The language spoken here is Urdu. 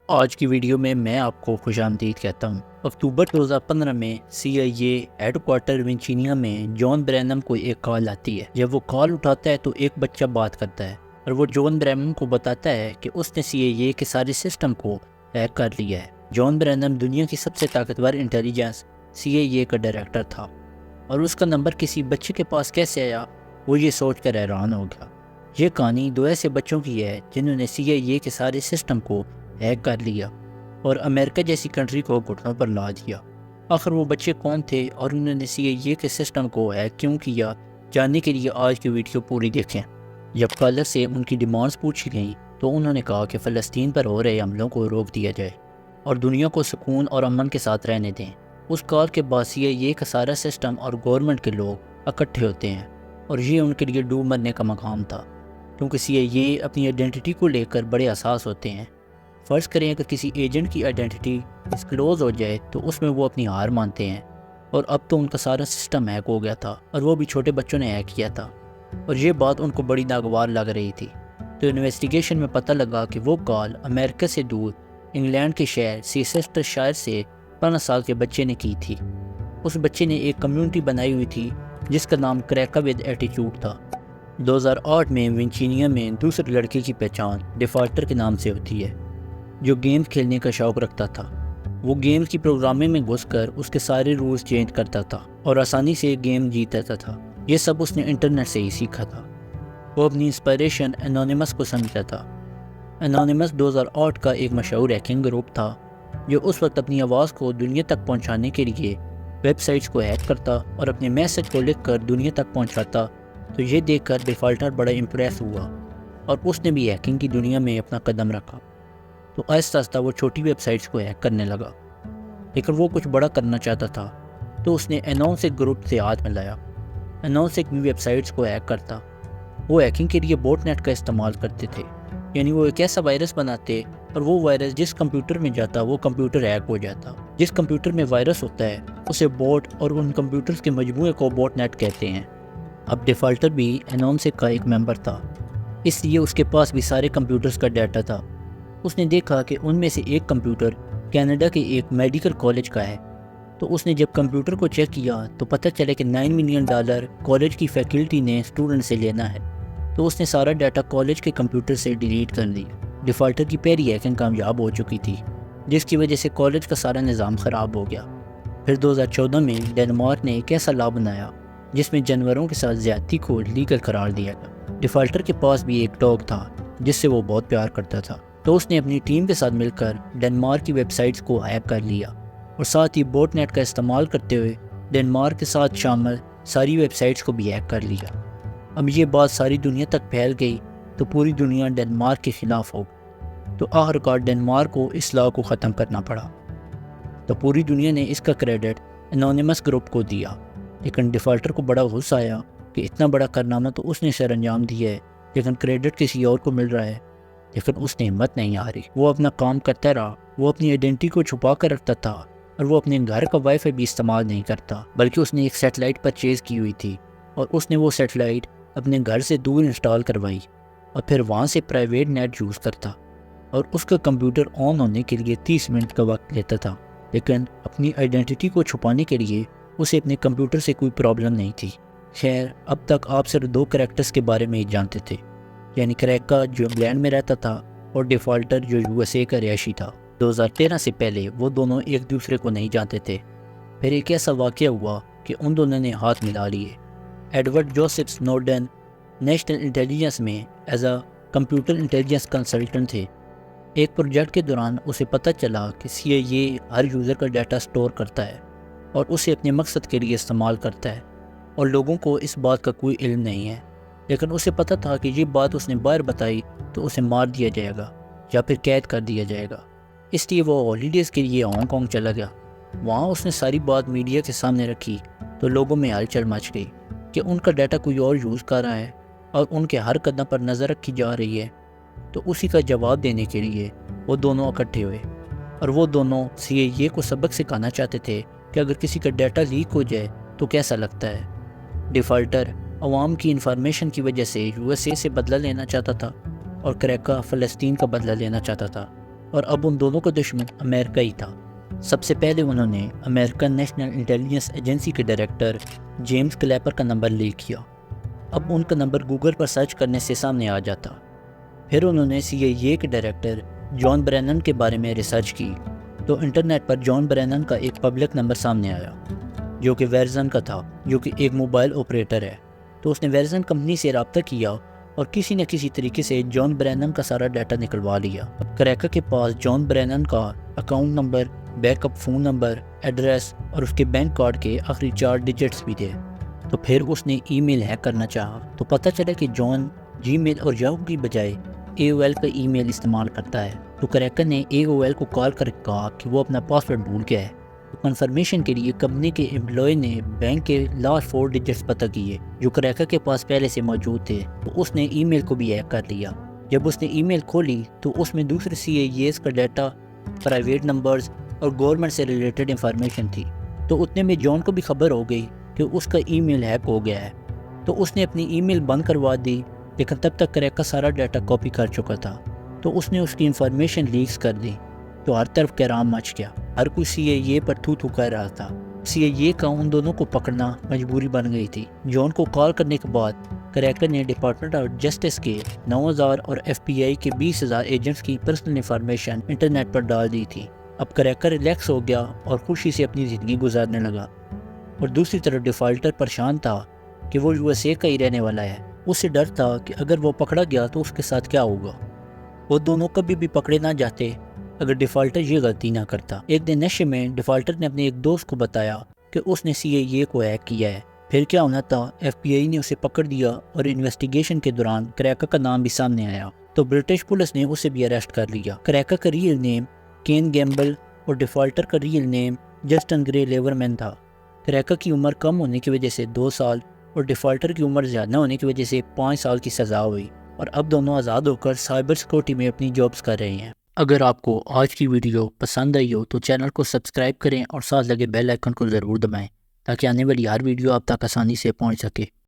آج کی ویڈیو میں آپ کو خوش آمدید کہتا ہوں۔ اکتوبر 2015 میں CIA ہیڈ کوارٹر ورجینیا میں جان برینم کو ایک کال آتی ہے۔ جب وہ کال اٹھاتا ہے تو ایک بچہ بات کرتا ہے اور وہ جان برینم کو بتاتا ہے کہ اس نے CIA کے سارے سسٹم کو ہیک کر لیا ہے۔ جان برینم دنیا کی سب سے طاقتور انٹیلیجنس CIA کا ڈائریکٹر تھا اور اس کا نمبر کسی بچے کے پاس کیسے آیا وہ یہ سوچ کر حیران ہو گیا۔ یہ کہانی دو ایسے بچوں کی ہے جنہوں نے CIA کے سارے سسٹم کو ہیک کر لیا اور امریکہ جیسی کنٹری کو گھٹنوں پر لا دیا۔ آخر وہ بچے کون تھے اور انہوں نے CIA کے سسٹم کو ہیک کیوں کیا، جاننے کے لیے آج کی ویڈیو پوری دیکھیں۔ جب کالر سے ان کی ڈیمانڈز پوچھی گئیں تو انہوں نے کہا کہ فلسطین پر ہو رہے حملوں کو روک دیا جائے اور دنیا کو سکون اور امن کے ساتھ رہنے دیں۔ اس کال کے بعد CIA کا سارا سسٹم اور گورنمنٹ کے لوگ اکٹھے ہوتے ہیں اور یہ ان کے لیے ڈوب مرنے کا مقام تھا، کیونکہ CIA اپنی آئیڈینٹی کو لے کر بڑے حساس ہوتے ہیں۔ فرض کریں اگر کسی ایجنٹ کی آئیڈینٹی ڈسکلوز ہو جائے تو اس میں وہ اپنی ہار مانتے ہیں، اور اب تو ان کا سارا سسٹم ہیک ہو گیا تھا اور وہ بھی چھوٹے بچوں نے ہیک کیا تھا، اور یہ بات ان کو بڑی ناگوار لگ رہی تھی۔ تو انویسٹیگیشن میں پتہ لگا کہ وہ کال امریکہ سے دور انگلینڈ کے شہر سیسسٹر شائر سے 15 سال کے بچے نے کی تھی۔ اس بچے نے ایک کمیونٹی بنائی ہوئی تھی جس کا نام کریکا ود ایٹیٹیوڈ تھا۔ 2008 میں ورجینیا میں دوسرے لڑکے کی پہچان ڈیفالٹر کے نام سے ہوتی ہے، جو گیمز کھیلنے کا شوق رکھتا تھا۔ وہ گیمز کی پروگرامنگ میں گھس کر اس کے سارے رولز چینج کرتا تھا اور آسانی سے گیم جیتتا تھا۔ یہ سب اس نے انٹرنیٹ سے ہی سیکھا تھا۔ وہ اپنی انسپائریشن انونیمس کو سمجھتا تھا۔ انونیمس 2008 کا ایک مشہور ہیکنگ گروپ تھا جو اس وقت اپنی آواز کو دنیا تک پہنچانے کے لیے ویب سائٹس کو ہیک کرتا اور اپنے میسج کو لکھ کر دنیا تک پہنچاتا۔ تو یہ دیکھ کر ڈیفالٹر بڑا امپریس ہوا اور اس نے بھی ہیکنگ کی دنیا میں اپنا قدم رکھا۔ تو آہستہ آہستہ وہ چھوٹی ویب سائٹس کو ہیک کرنے لگا، لیکن وہ کچھ بڑا کرنا چاہتا تھا، تو اس نے انونسک گروپ سے ہاتھ ملایا۔ انونسک بھی ویب سائٹس کو ہیک کرتا۔ وہ ہیکنگ کے لیے بوٹ نیٹ کا استعمال کرتے تھے، یعنی وہ ایک ایسا وائرس بناتے اور وہ وائرس جس کمپیوٹر میں جاتا وہ کمپیوٹر ہیک ہو جاتا۔ جس کمپیوٹر میں وائرس ہوتا ہے اسے بوٹ اور ان کمپیوٹرز کے مجموعے کو بوٹ نیٹ کہتے ہیں۔ اب ڈیفالٹر بھی انونسک کا ایک ممبر تھا، اس لیے اس کے پاس بھی سارے کمپیوٹرز کا ڈیٹا تھا۔ اس نے دیکھا کہ ان میں سے ایک کمپیوٹر کینیڈا کے ایک میڈیکل کالج کا ہے، تو اس نے جب کمپیوٹر کو چیک کیا تو پتہ چلا کہ $9 ملین کالج کی فیکلٹی نے اسٹوڈنٹ سے لینا ہے۔ تو اس نے سارا ڈیٹا کالج کے کمپیوٹر سے ڈیلیٹ کر دی۔ ڈیفالٹر کی پہلی ہیکنگ کامیاب ہو چکی تھی، جس کی وجہ سے کالج کا سارا نظام خراب ہو گیا۔ پھر 2014 میں ڈنمارک نے ایک ایسا لا بنایا جس میں جانوروں کے ساتھ زیادتی کو لیگل قرار دیا گیا۔ ڈیفالٹر کے پاس بھی ایک ڈاگ تھا جس سے وہ بہت پیار کرتا تھا، تو اس نے اپنی ٹیم کے ساتھ مل کر ڈنمارک کی ویب سائٹس کو ہیک کر لیا اور ساتھ ہی بوٹ نیٹ کا استعمال کرتے ہوئے ڈنمارک کے ساتھ شامل ساری ویب سائٹس کو بھی ہیک کر لیا۔ اب یہ بات ساری دنیا تک پھیل گئی تو پوری دنیا ڈنمارک کے خلاف ہو گئی، تو آخرکار ڈنمارک کو اس لا کو ختم کرنا پڑا۔ تو پوری دنیا نے اس کا کریڈٹ انونیمس گروپ کو دیا، لیکن ڈیفالٹر کو بڑا غصہ آیا کہ اتنا بڑا کارنامہ تو اس نے سر انجام دیا ہے، لیکن کریڈٹ کسی اور کو مل رہا ہے۔ لیکن اس نے ہمت نہیں ہاری، وہ اپنا کام کرتا رہا۔ وہ اپنی آئیڈینٹی کو چھپا کر رکھتا تھا اور وہ اپنے گھر کا وائی فائی بھی استعمال نہیں کرتا، بلکہ اس نے ایک سیٹلائٹ پرچیز کی ہوئی تھی اور اس نے وہ سیٹلائٹ اپنے گھر سے دور انسٹال کروائی اور پھر وہاں سے پرائیویٹ نیٹ یوز کرتا، اور اس کا کمپیوٹر آن ہونے کے لیے 30 منٹ کا وقت لیتا تھا۔ لیکن اپنی آئیڈینٹی کو چھپانے کے لیے اسے اپنے کمپیوٹر سے کوئی پرابلم نہیں تھی۔ خیر، اب تک آپ صرف 2 کریکٹرز کے بارے میں ہی جانتے تھے، یعنی کریکا جو انگلینڈ میں رہتا تھا اور ڈیفالٹر جو USA کا رہائشی تھا۔ 2013 سے پہلے وہ دونوں ایک دوسرے کو نہیں جانتے تھے۔ پھر ایک ایسا واقعہ ہوا کہ ان دونوں نے ہاتھ ملا لیے۔ Edward Joseph Snowden national intelligence میں as a computer intelligence consultant تھے۔ ایک پروجیکٹ کے دوران اسے پتہ چلا کہ CIA ہر یوزر کا ڈیٹا سٹور کرتا ہے اور اسے اپنے مقصد کے لیے استعمال کرتا ہے، اور لوگوں کو اس بات کا کوئی علم نہیں ہے۔ لیکن اسے پتہ تھا کہ یہ بات اس نے باہر بتائی تو اسے مار دیا جائے گا یا پھر قید کر دیا جائے گا، اس لیے وہ ہالیڈیز کے لیے ہانگ کانگ چلا گیا۔ وہاں اس نے ساری بات میڈیا کے سامنے رکھی تو لوگوں میں ہلچل مچ گئی کہ ان کا ڈیٹا کوئی اور یوز کر رہا ہے اور ان کے ہر قدم پر نظر رکھی جا رہی ہے۔ تو اسی کا جواب دینے کے لیے وہ دونوں اکٹھے ہوئے، اور وہ دونوں CIA کو سبق سکھانا چاہتے تھے کہ اگر کسی کا ڈیٹا لیک ہو جائے تو کیسا لگتا ہے۔ ڈیفالٹر عوام کی انفارمیشن کی وجہ سے USA سے بدلہ لینا چاہتا تھا اور کریکا فلسطین کا بدلہ لینا چاہتا تھا۔ اور اب ان دونوں کا دشمن امریکہ ہی تھا۔ سب سے پہلے انہوں نے امریکن نیشنل انٹیلیجنس ایجنسی کے ڈائریکٹر جیمز کلیپر کا نمبر لے کیا۔ اب ان کا نمبر گوگل پر سرچ کرنے سے سامنے آ جاتا۔ پھر انہوں نے CIA کے ڈائریکٹر جان برینن کے بارے میں ریسرچ کی تو انٹرنیٹ پر جان برینن کا ایک پبلک نمبر سامنے آیا جو کہ ویرزن کا تھا، جو کہ ایک موبائل آپریٹر ہے۔ تو اس نے ویرزن کمپنی سے رابطہ کیا اور کسی نہ کسی طریقے سے جان برینن کا سارا ڈیٹا نکلوا لیا۔ اب کریکر کے پاس جان برینن کا account number, back up phone number, address اور اس کے بینک کارڈ کے آخری 4 ڈیجٹس بھی تھے۔ تو پھر اس نے ای میل ہیک کرنا چاہا تو پتہ چلا کہ جان جی میل اور یاہو کی بجائے AOL کا ای میل استعمال کرتا ہے۔ تو کریکر نے AOL کو کال کر کہا کہ وہ اپنا پاسورڈ بھول گیا ہے۔ تو کنفرمیشن کے لیے کمپنی کے امپلائی نے بینک کے لاسٹ 4 ڈیجٹس پتہ کیے جو کریکر کے پاس پہلے سے موجود تھے۔ تو اس نے ای میل کو بھی ہیک کر لیا۔ جب اس نے ای میل کھولی تو اس میں دوسرے CIAs کا ڈیٹا، پرائیویٹ نمبرز اور گورنمنٹ سے ریلیٹڈ انفارمیشن تھی۔ تو اتنے میں جان کو بھی خبر ہو گئی کہ اس کا ای میل ہیک ہو گیا ہے۔ تو اس نے اپنی ای میل بند کروا دی، لیکن تب تک کریکر سارا ڈیٹا کاپی کر چکا تھا۔ تو اس نے اس کی انفارمیشن لیکس کر دی تو ہر طرف کہرام مچ گیا۔ ہر کوئی CIA پر تھو تھو کر رہا تھا۔ CIA کا ان دونوں کو پکڑنا مجبوری بن گئی تھی۔ جان کو کال کرنے کے بعد کریکر نے ڈپارٹمنٹ آف جسٹس کے 9000 اور FBI کے 20,000 ایجنٹس کی پرسنل انفارمیشن انٹرنیٹ پر ڈال دی تھی۔ اب کریکر ریلیکس ہو گیا اور خوشی سے اپنی زندگی گزارنے لگا، اور دوسری طرف ڈیفالٹر پریشان تھا کہ وہ USA کا ہی رہنے والا ہے۔ اس سے ڈر تھا کہ اگر وہ پکڑا گیا تو اس کے ساتھ کیا ہوگا۔ وہ دونوں کبھی بھی پکڑے نہ جاتے اگر ڈیفالٹر یہ غلطی نہ کرتا۔ ایک دن نشے میں ڈیفالٹر نے اپنے ایک دوست کو بتایا کہ اس نے CIA کو ہیک کیا ہے۔ پھر کیا ہونا تھا، FBI نے اسے پکڑ دیا اور انویسٹیگیشن کے دوران کریکر کا نام بھی سامنے آیا تو برٹش پولیس نے اسے بھی اریسٹ کر لیا۔ کریکر کا ریئل نیم کین گیمبل اور ڈیفالٹر کا ریئل نیم جسٹن گرے لیورمین تھا۔ کریکر کی عمر کم ہونے کی وجہ سے 2 سال اور ڈیفالٹر کی عمر زیادہ ہونے کی وجہ سے 5 سال کی سزا ہوئی، اور اب دونوں آزاد ہو کر سائبر سیکورٹی میں اپنی جابز کر رہے ہیں۔ اگر آپ کو آج کی ویڈیو پسند آئی ہو تو چینل کو سبسکرائب کریں اور ساتھ لگے بیل آئیکن کو ضرور دبائیں تاکہ آنے والی ہر ویڈیو آپ تک آسانی سے پہنچ سکے۔